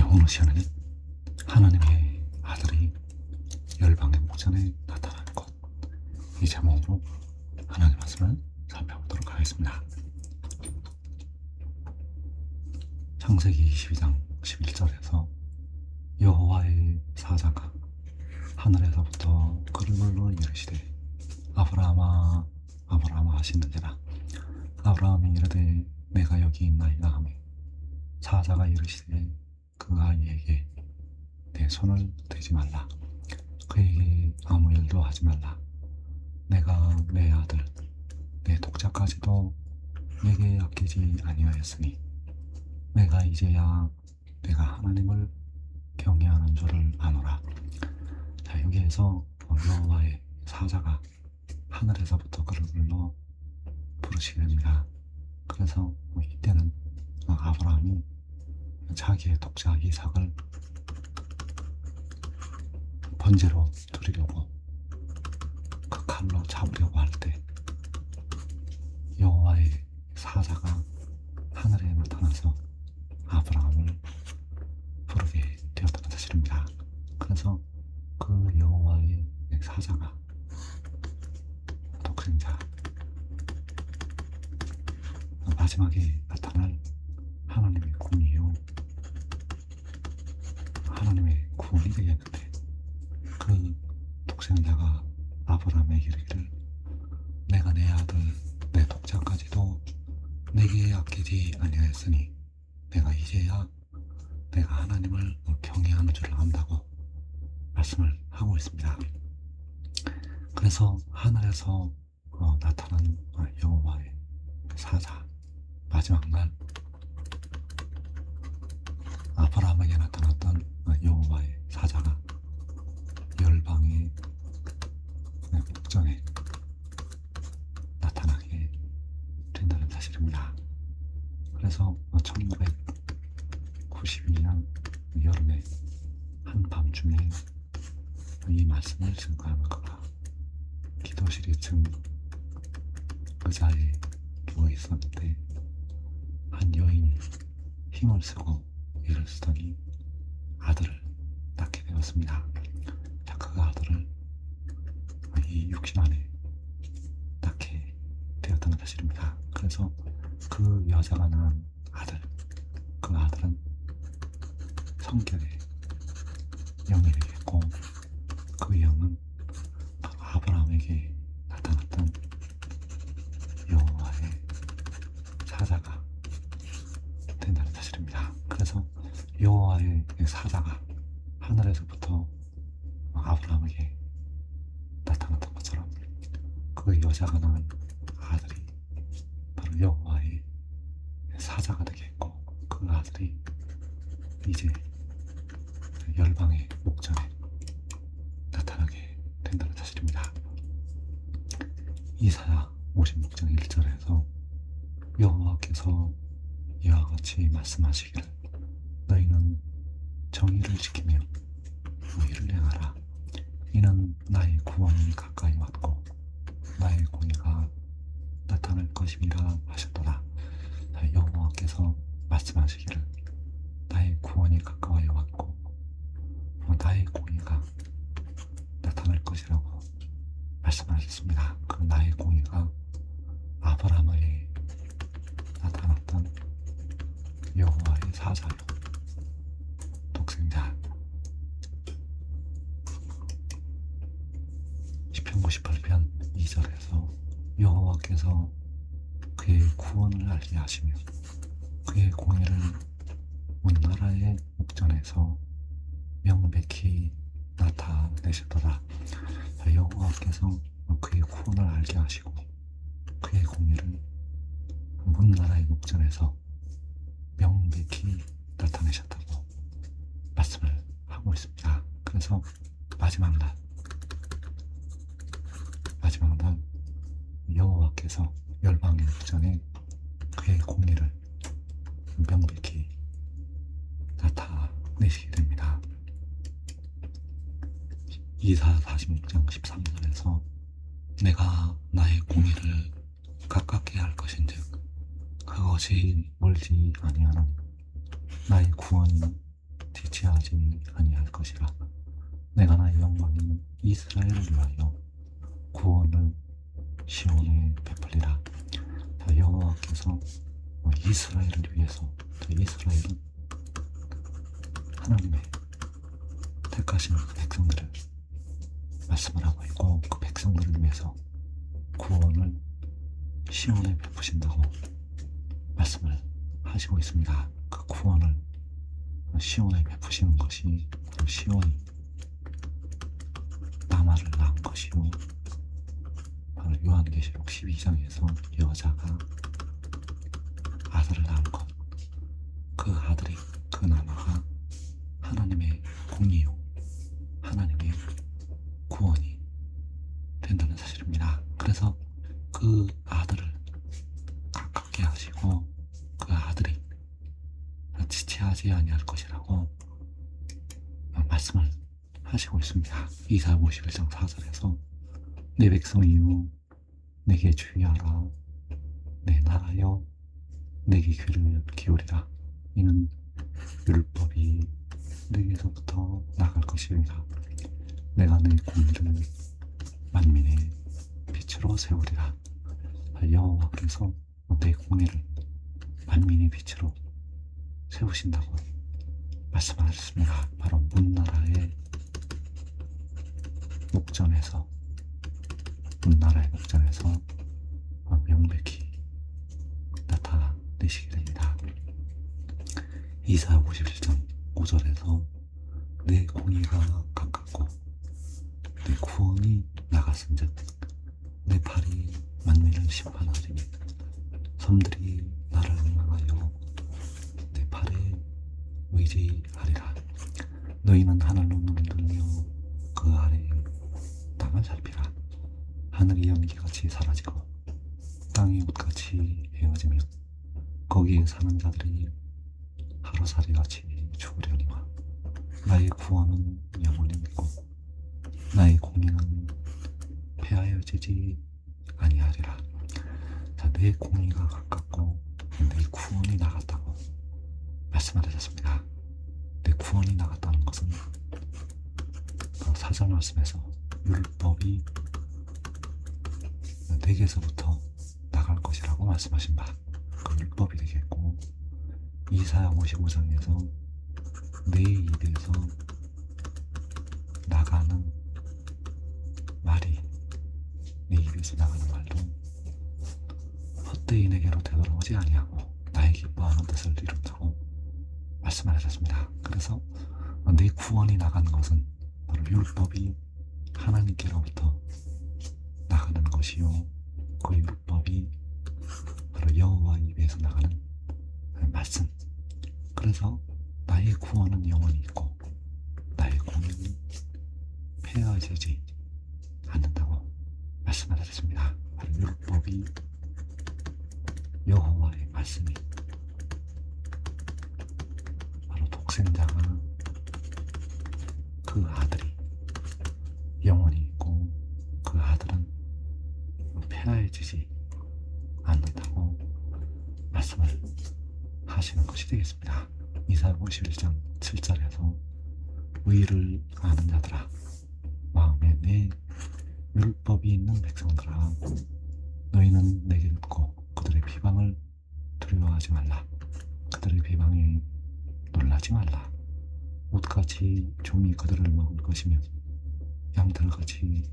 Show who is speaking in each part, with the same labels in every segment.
Speaker 1: 오늘 시간에는 하나님의 아들이 열방의 목전에 나타난 것, 이 제목으로 하나님 말씀을 살펴보도록 하겠습니다. 창세기 22장 11절에서 여호와의 사자가 하늘에서부터 그를 불러 이르시되 아브라함아 아브라함아 하시는지라. 아브라함이 이르되 내가 여기 있나이다 하며 사자가 이르시되 그 아이에게 내 손을 대지 말라, 그에게 아무 일도 하지 말라. 내가 내 아들 내 독자까지도 내게 아끼지 아니하였으니 내가 이제야 내가 하나님을 경외하는 줄을 아노라. 자, 여기에서 여호와의 사자가 하늘에서부터 그를 불러 부르시게 됩니다. 그래서 이때는 아브라함이 자기의 독자 이삭을 번제로 드리려고 그 칼로 잡으려고 할 때 여호와의 사자가 하늘에 나타나서 아브라함을 부르게 되었다는 사실입니다. 그래서 그 여호와의 사자가 독생자 마지막에 나타날 하나님의 군이요 하나님의 구원이 되겠는데, 그 독생자가 아브라함에게 이르기를 내가 내 아들 내 독자까지도 내게 아끼지 아니하였으니 내가 이제야 내가 하나님을 경외하는 줄 안다고 말씀을 하고 있습니다. 그래서 하늘에서 나타난 여호와의 사자, 마지막 날 아브라함에게 나타났던 여호와의 사자가 열방의 목전에 나타나게 된다는 사실입니다. 그래서 1992년 여름에 한밤중에 이 말씀을 증거하며 그가 기도실 2층 의자에 누워 있었는데 한 여인이 힘을 쓰고 일을 쓰더니 아들을 낳게 되었습니다. 자, 그 아들을 이 육신 안에 낳게 되었다는 사실입니다. 그래서 그 여자가 낳은 아들, 그 아들은 성결의 영이 되겠고, 그 영은 바로 아브라함에게 나타났던 여호와의 사자가 된다는 사실입니다. 그래서 여호와의 사자가 하늘에서부터 아브라함에게 나타났던 것처럼 그 여자가 낳은 아들이 바로 여호와의 사자가 되겠고, 그 아들이 이제 열방의 목전에 나타나게 된다는 사실입니다. 이사야 56장 1절에서 여호와께서 이와 같이 말씀하시기를 너희는 정의를 지키며 의를 행하라. 이는 나의 구원이 가까이 왔고 나의 공의가 나타날 것임이라 하셨더라. 여호와께서 말씀하시기를 나의 구원이 가까이 왔고 나의 공의가 나타날 것이라고 말씀하셨습니다. 그 나의 공의가 아브라함에게 나타났던 여호와의 사자요, 독생자. 시편 98편 2절에서 여호와께서 그의 구원을 알게 하시며 그의 공의를 온 나라의 목전에서 명백히 나타내셨더라. 여호와께서 그의 구원을 알게 하시고 그의 공의를 온 나라의 목전에서 명백히 나타내셨다고 말씀을 하고 있습니다. 그래서 마지막 날 여호와께서 열방의 목전에 그의 공의를 명백히 나타내시게 됩니다. 이사야 46장 13절에서 내가 나의 공의를 가깝게 할 것인즉 그것이 멀지 아니하는 나의 구원이 지체하지 아니할 것이라. 내가 나의 영광이 이스라엘을 위하여 구원을 시온에 베풀리라. 자, 여호와께서 이스라엘을 위해서, 이스라엘은 하나님의 택하신 백성들을 말씀을 하고 있고, 그 백성들을 위해서 구원을 시온에 베푸신다고 말씀을 하시고 있습니다. 그 구원을 시온에 베푸시는 것이 바로 시온이 나마를 낳은 것이요, 바로 요한계시록 12장에서 여자가 아들을 낳은 것, 그 아들이, 그 나마가 하나님의 공의요, 하나님의 구원이 된다는 사실입니다. 그래서 그 아들을 가깝게 하시고 그 아들이 지체하지 아니할 것이라고 말씀을 하시고 있습니다. 이사야 51장 4절에서 내 백성이요 내게 주의하라, 내 나라여 내게 귀를 기울이라. 이는 율법이 내게서부터 나갈 것이니라. 내가 내 공의를 만민의 빛으로 세우리라. 여호와께서 내 공의를 만민의 빛으로 세우신다고 말씀하셨습니다. 바로 문나라의 목전에서 명백히 나타내시게 됩니다. 이사야 51장 5절에서 내 공의가 가깝고 내 구원이 나갔은즉 내 팔이 만민을 심판하리니 섬들이 나를 향하여 내 팔에 의지하리라. 너희는 하늘로 눈을 들며 그 아래에 땅을 살피라. 하늘이 연기같이 사라지고 땅이 옷같이 헤어지며 거기에 사는 자들이 하루살이같이 죽으려니와 나의 구원은 영원히 있고 나의 공의는 폐하여지지 아니하리라. 자, 내 공의가 가깝고 내 구원이 나갔다고 말씀하셨습니다. 내 구원이 나갔다는 것은 사절 말씀에서 율법이 내게서부터 나갈 것이라고 말씀하신 바, 그 율법이 되겠고, 이사야 55장에서 내 입에서 나가는 말이, 내 입에서 나가는 말도 헛되이 내게로 되돌아오지 아니하고 나의 기뻐하는 뜻을 이룬다고 말씀하셨습니다. 그래서 내 구원이 나가는 것은 바로 율법이 하나님께로부터 나가는 것이요, 그 율법이 바로 여호와 입에서 나가는 말씀. 그래서 나의 구원은 영원히 있고 나의 공의는 폐하지지 않는다고 말씀하셨습니다. 바로 율법이 여호와의 말씀이 바로 독생자가 그 아들이 영원히 있고 그 아들은 폐하해지지 않는다고 말씀을 하시는 것이 되겠습니다. 이사야 51장 7절에서 의를 아는 자들아, 마음에 내 율법이 있는 백성들아, 너희는 내게 듣고 그들의 비방을 두려워하지 말라. 그들의 비방에 놀라지 말라. 옷같이 좀이 그들을 먹을 것이며 양털같이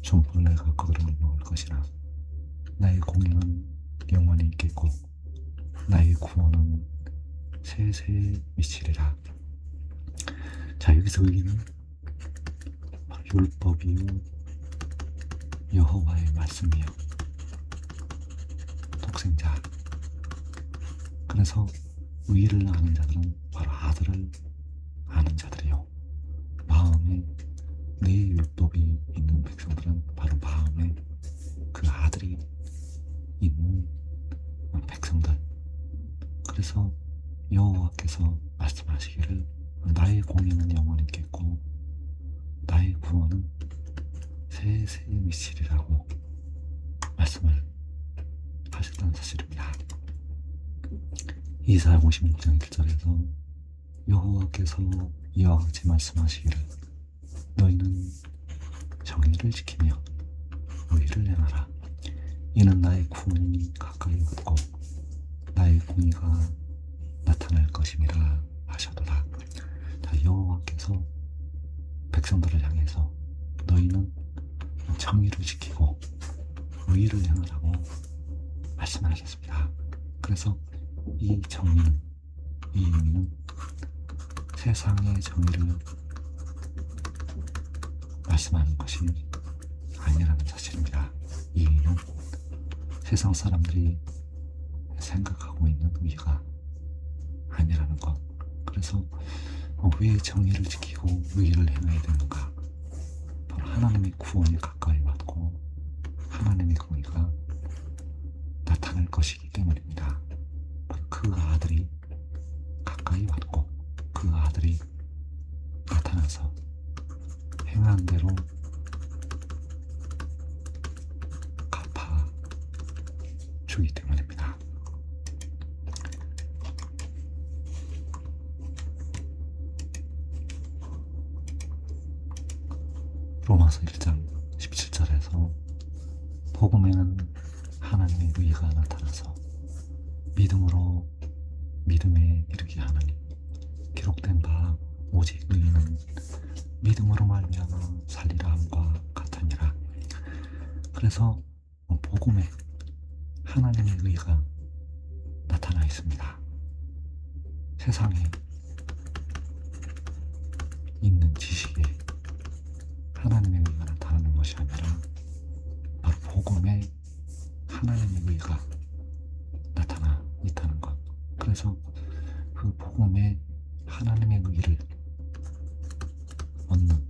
Speaker 1: 좀벌레가 그들을 먹을 것이라. 나의 공의는 영원히 있겠고 나의 구원은 세세에 미치리라. 자, 여기서 의는 율법이요 여호와의 말씀이요 독생자. 그래서 의를 아는 자들은 바로 아들을 아는 자들이요, 마음에 내 율법이 있는 백성들은 바로 마음에 그 아들이 있는 백성들. 그래서 여호와께서 말씀하시기를 나의 공의는 영원히 있겠고 나의 구원은 세세에 미치리라고 말씀을 하셨다는 사실입니다. 이사야 56장 1절에서 여호와께서 이와 같이 말씀하시기를 너희는 정의를 지키며 의를 행하라. 이는 나의 구원이 가까이 왔고 나의 공의가 나타날 것임이라 하셨도다. 자, 여호와께서 백성들을 향해서 너희는 정의를 지키고 의를 행하라고 말씀하셨습니다. 그래서 이 정의는, 이 의는 세상의 정의를 말씀하는 것이 아니라는 사실입니다. 이 의는 세상 사람들이 생각하고 있는 의가 아니라는 것. 그래서 왜 정의를 지키고 의를 행해야 되는가? 바로 하나님의 구원이 가까이 왔고 하나님의 공의가 나타날 것이기 때문입니다. 바로 그 아들이 가까이 왔고 그 아들이 나타나서 행한 대로 갚아주기 때문입니다. 로마서 1장 17절에서 복음에는 하나님의 의가 나타나서 믿음으로 믿음에 이르게 하느니 기록된 바 오직 의인은 믿음으로 말미암아 살리라 함과 같으니라. 그래서 복음에 하나님의 의가 나타나 있습니다. 세상에 있는 지식에 하나님의 의가 나타나는 것이 아니라 바로 복음에 하나님의 의가 나타나 있다는 것. 그래서 그 복음에 하나님의 의를 얻는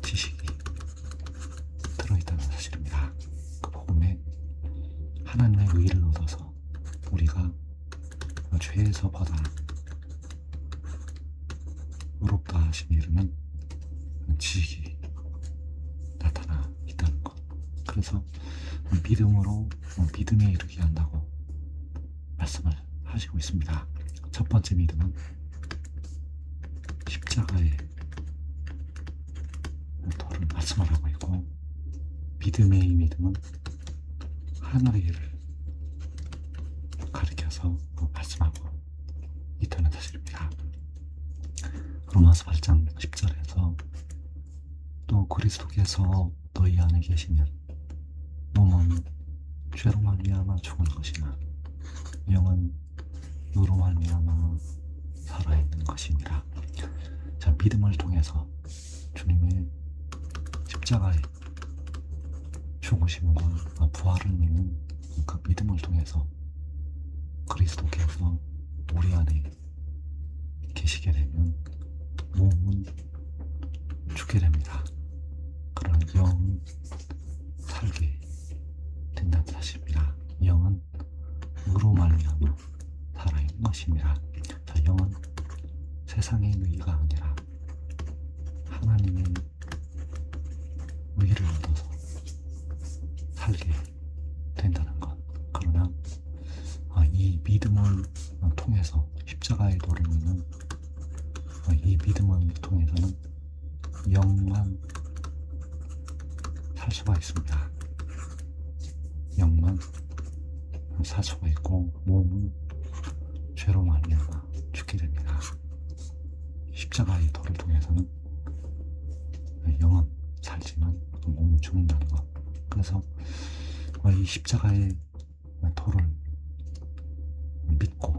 Speaker 1: 지식이 들어있다는 사실입니다. 그 복음에 하나님의 의를 얻어서 우리가 죄에서보다 의롭다 하심에 이르는 지식이 나타나 있다는 것. 그래서 믿음으로 믿음에 이르게 한다고 말씀을 하시고 있습니다. 첫 번째 믿음은 십자가의 도를 말씀을 하고 있고, 믿음의 믿음은 하늘의 일을 가리켜서 말씀하고 있다는 사실입니다. 로마서 8장 10절에서 또 그리스도께서 너희 안에 계시면 몸은 죄로 말미암아 죽은 것이나 영은 의로 말미암아 살아있는 것이니라. 자, 믿음을 통해서 주님의 십자가의 죽으심과 부활을 믿는 그 믿음을 통해서 그리스도께서 우리 안에 계시게 되면 몸은 죽게 됩니다. 그러나 영은 살게 된다는 사실입니다. 영은 의로 말미암아 살아있는 것입니다. 자, 영은 세상의 의가 아니라 하나님의 의를 얻어서 살게 된다는 것. 그러나 이 믿음을 통해서 십자가의 도를 믿는 이 믿음을 통해서는 영만 살 수가 있습니다. 영만 살 수가 있고 몸은 죄로 말미암아 죽게 됩니다. 십자가의 도를 통해서는 영은 살지만 몸은 죽는다는 것. 그래서 이 십자가의 도를 믿고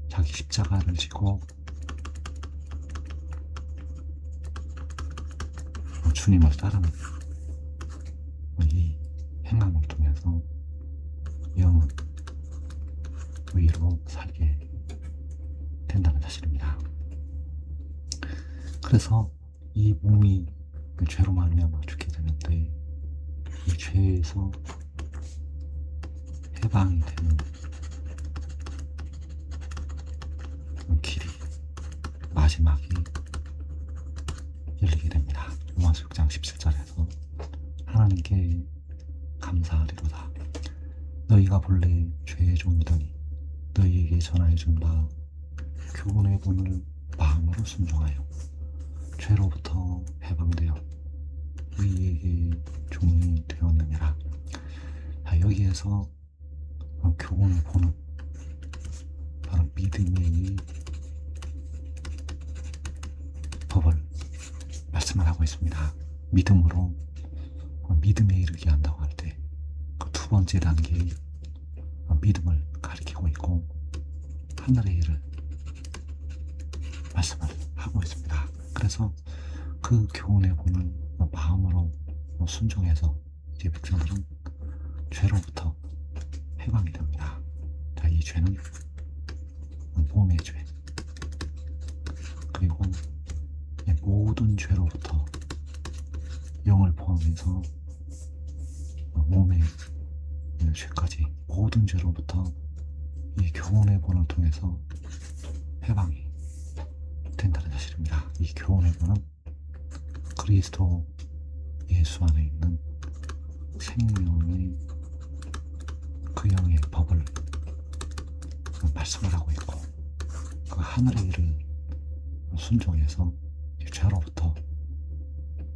Speaker 1: 자기 십자가를 지고 주님을 따르는 이 행함을 통해서 영은 의로 살게 된다는 사실입니다. 그래서 이 몸이 죄로 말미암아 죽게 되는데 이 죄에서 해방이 되는 길이 마지막이 열리게 됩니다. 로마서 6장 17절에서 하나님께 감사하리로다. 너희가 본래 죄의 종이더니 너희에게 전하여 준 바 교훈의 본을 마음으로 순종하여 죄로부터 해방되어 의에게 종이 되었느니라. 자, 여기에서 교훈의 본은 바로 믿음의 법을 말씀을 하고 있습니다. 믿음으로 믿음에 이르게 한다고 할 때 그 두 번째 단계의 믿음을 가리키고 있고 하늘의 일을 말씀을 하고 있습니다. 그래서 그 교훈의 본을 마음으로 순종해서 이제 백성들은 죄로부터 해방이 됩니다. 자, 이 죄는 몸의 죄, 그리고 모든 죄로부터 영을 포함해서 몸의 죄까지 모든 죄로부터 이 교훈의 본을 통해서 해방이 된다는 사실입니다. 이 교훈의 본은 그리스도 예수 안에 있는 생명의 그 영의 법을 말씀을 하고 있고 그 하늘의 일을 순종해서 죄로부터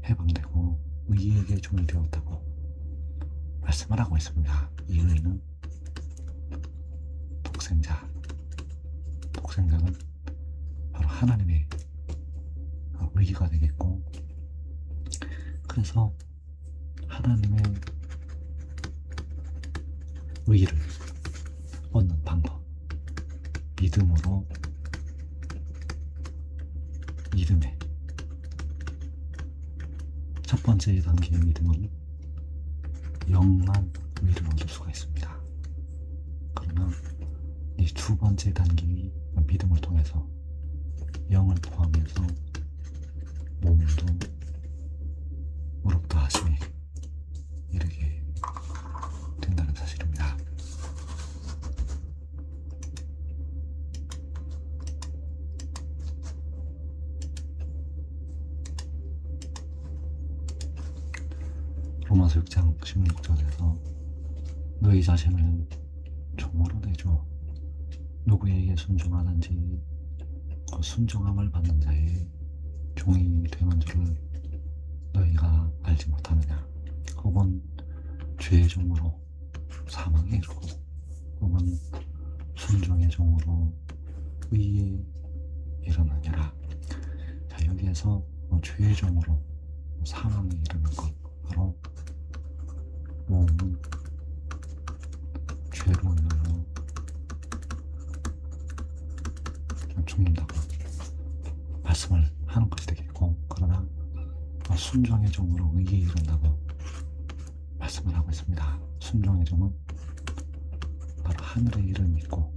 Speaker 1: 해방되고 의에게 종이 되었다고 말씀을 하고 있습니다. 이 의는 독생자는 바로 하나님의 의가 되겠고, 그래서 하나님의 의를 얻는 방법, 믿음으로 믿음의 첫 번째 단계의 믿음은 영만 의를 얻을 수가 있습니다. 그러나 이 두 번째 단계의 믿음을 통해서 영을 포함해서 몸도 무릎도 하심에 이르게 된다는 사실입니다. 로마서 6장 16절에서 너희 자신을 종으로 내줘 누구에게 순종하든지 그 순종함을 받는 자의 종이 되는 줄을 너희가 알지 못하느냐. 혹은 죄의 종으로 사망에 이르고 혹은 순종의 종으로 의에 이르느니라. 자, 여기에서 죄의 종으로 사망에 이르는 것, 바로 몸은 죄로 인하여 죽는다고 말씀을 하는 것이 되겠고, 그러나 순종의 종으로 의에 이른다고 말씀을 하고 있습니다. 순종의 종은 바로 하늘의 일을 믿고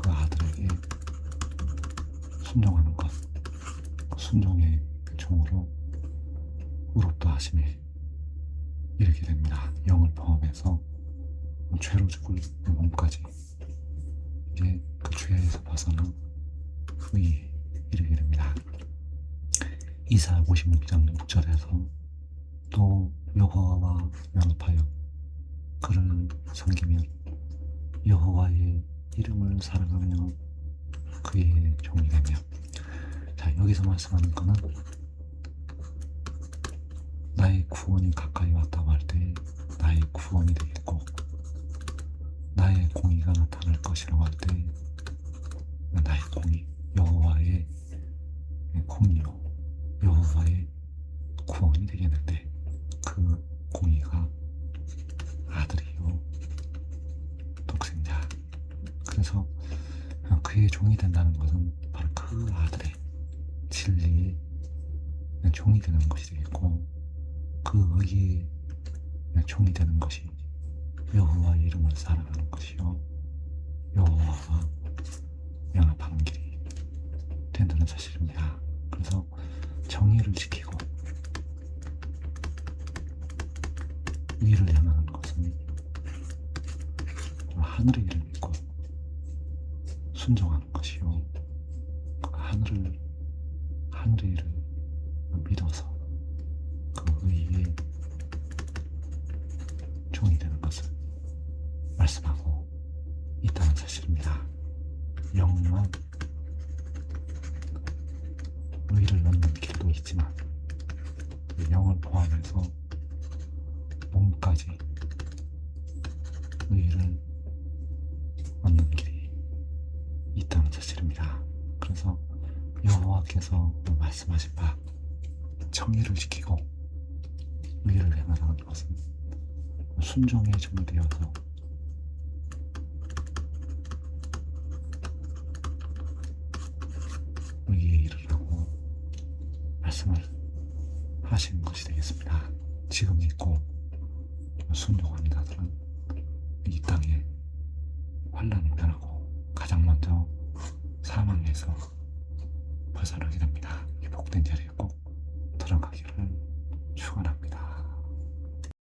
Speaker 1: 그 아들에게 순종하는 것, 순종의 종으로 의롭다 하심에 이르게 됩니다. 영을 포함해서 죄로 죽을 몸까지 이제 그 죄에서 벗어나 의에 이르게 됩니다. 이사야 56장 6절에서 또 여호와와 연합하여 그를 섬기면 여호와의 이름을 사랑하며 그의 종이 되며. 자, 여기서 말씀하는 것은 나의 구원이 가까이 왔다고 할 때 나의 구원이 되겠고, 나의 공의가 나타날 것이라고 할 때 나의 공의, 여호와의 공의요 여호와의 구원이 되겠는데, 그 공의가 아들이요 독생자. 그래서 그의 종이 된다는 것은 바로 그 아들의 진리의 종이 되는 것이 되겠고, 그 의의 종이 되는 것이 여호와의 이름을 사랑하는 것이요 여호와와 연합하는 길이 된다는 사실입니다. 그래서 정의를 지키고 의를 향하는 것은 하늘의 일을 믿고 순종하는 것이요 그 하늘의 일을 믿어서 그 의의 종이 되는 것을 말씀하고 있다는 사실입니다. 영만 의를 얻는 길도 있지만 그 영을 포함해서 몸까지 의를 얻는 길이 있다는 사실입니다. 그래서 여호와께서 말씀하신 바 정의를 지키고 의를 행하라는 것은 순종의 종이 되어서 의에 이르라고 말씀을 하시는 것이 되겠습니다. 지금 믿고 순종하는 자들은 이 땅에 환난이 면하고 가장 먼저 사망에서 벗어나게 됩니다. 이 복된 자리에 꼭 들어가기를 축원합니다.